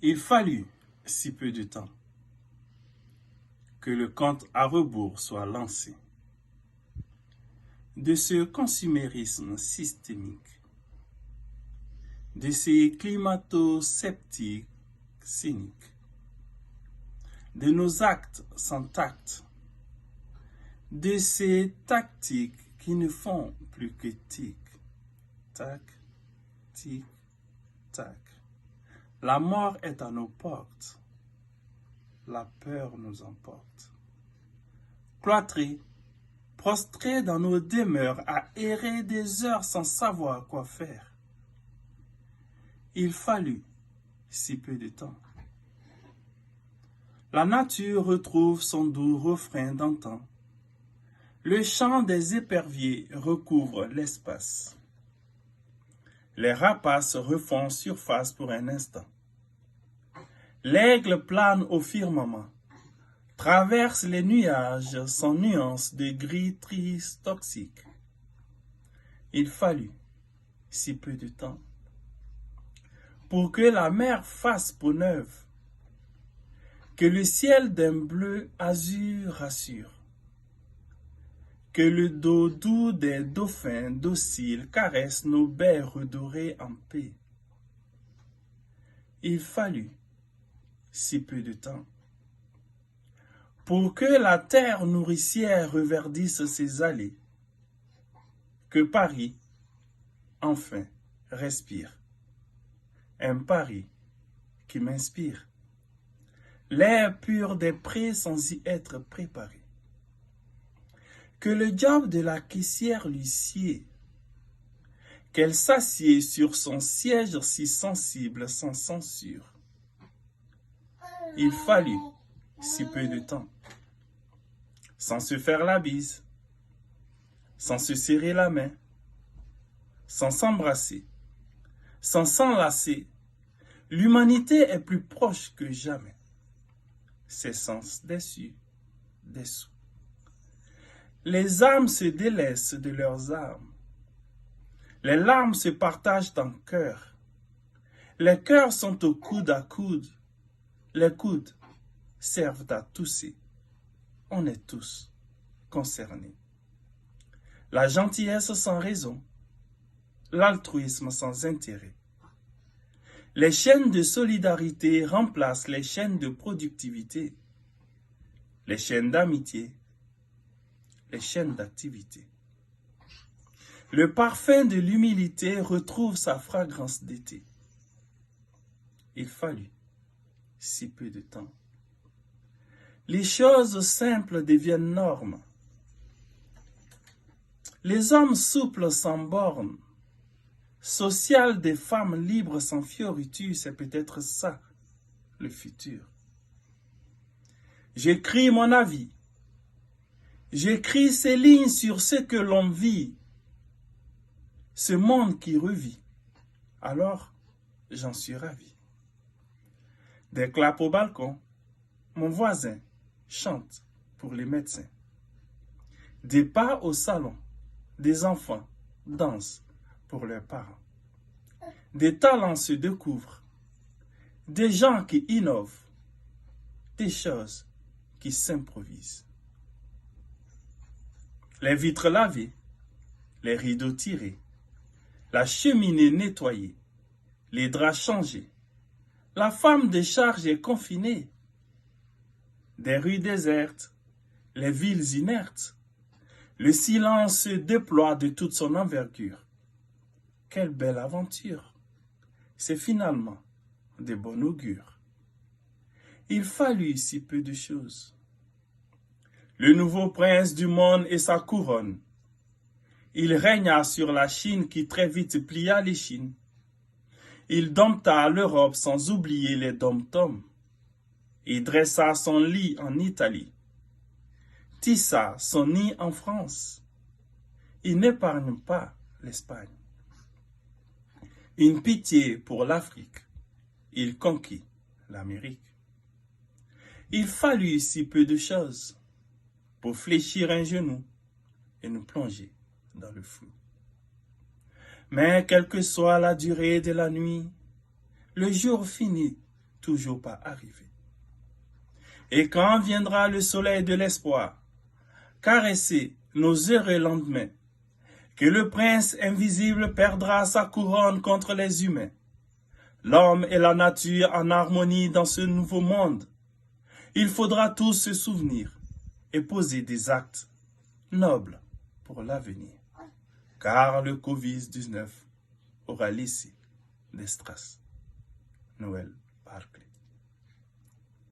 Il fallut si peu de temps que le compte à rebours soit lancé de ce consumérisme systémique, de ces climato-sceptiques cyniques, de nos actes sans tact, de ces tactiques qui ne font plus que tic, tac, tic, tac. La mort est à nos portes, la peur nous emporte. Cloîtrés, prostrés dans nos demeures à errer des heures sans savoir quoi faire. Il fallut si peu de temps. La nature retrouve son doux refrain d'antan. Le chant des éperviers recouvre l'espace. Les rapaces refont surface pour un instant. L'aigle plane au firmament, traverse les nuages sans nuance de gris triste toxique. Il fallut si peu de temps pour que la mer fasse peau neuve, que le ciel d'un bleu azur rassure, que le dos doux des dauphins dociles caresse nos baies redorées en paix. Il fallut si peu de temps pour que la terre nourricière reverdisse ses allées, que Paris, enfin, respire. Un Paris qui m'inspire. L'air pur des prés sans y être préparé. Que le job de la caissière lui sied, qu'elle s'assied sur son siège si sensible sans censure. Il fallut si peu de temps, sans se faire la bise, sans se serrer la main, sans s'embrasser, sans s'enlacer. L'humanité est plus proche que jamais. Ses sens déçus, dessous. Les âmes se délaissent de leurs âmes. Les larmes se partagent en cœur. Les cœurs sont au coude à coude. Les coudes servent à tousser. On est tous concernés. La gentillesse sans raison, l'altruisme sans intérêt. Les chaînes de solidarité remplacent les chaînes de productivité, les chaînes d'amitié, les chaînes d'activité. Le parfum de l'humilité retrouve sa fragrance d'été. Il fallut si peu de temps. Les choses simples deviennent normes. Les hommes souples sans bornes. Social des femmes libres sans fioriture, c'est peut-être ça, le futur. J'écris mon avis. J'écris ces lignes sur ce que l'on vit. Ce monde qui revit. Alors, j'en suis ravi. Des claps au balcon, mon voisin chante pour les médecins. Des pas au salon, des enfants dansent pour leurs parents. Des talents se découvrent, des gens qui innovent, des choses qui s'improvisent. Les vitres lavées, les rideaux tirés, la cheminée nettoyée, les draps changés, la femme de charge est confinée. Des rues désertes, les villes inertes, le silence se déploie de toute son envergure. Quelle belle aventure! C'est finalement de bon augure. Il fallut si peu de choses. Le nouveau prince du monde et sa couronne. Il régna sur la Chine qui très vite plia les Chines. Il dompta l'Europe sans oublier les dom-toms. Il dressa son lit en Italie. Tissa son nid en France. Il n'épargne pas l'Espagne. Une pitié pour l'Afrique. Il conquit l'Amérique. Il fallut si peu de choses pour fléchir un genou et nous plonger dans le flou. Mais quelle que soit la durée de la nuit, le jour finit toujours pas arrivé. Et quand viendra le soleil de l'espoir, caresser nos heureux lendemains, que le prince invisible perdra sa couronne contre les humains, l'homme et la nature en harmonie dans ce nouveau monde, il faudra tous se souvenir et poser des actes nobles pour l'avenir, car le Covid-19 aura laissé des traces. Noël Barclay.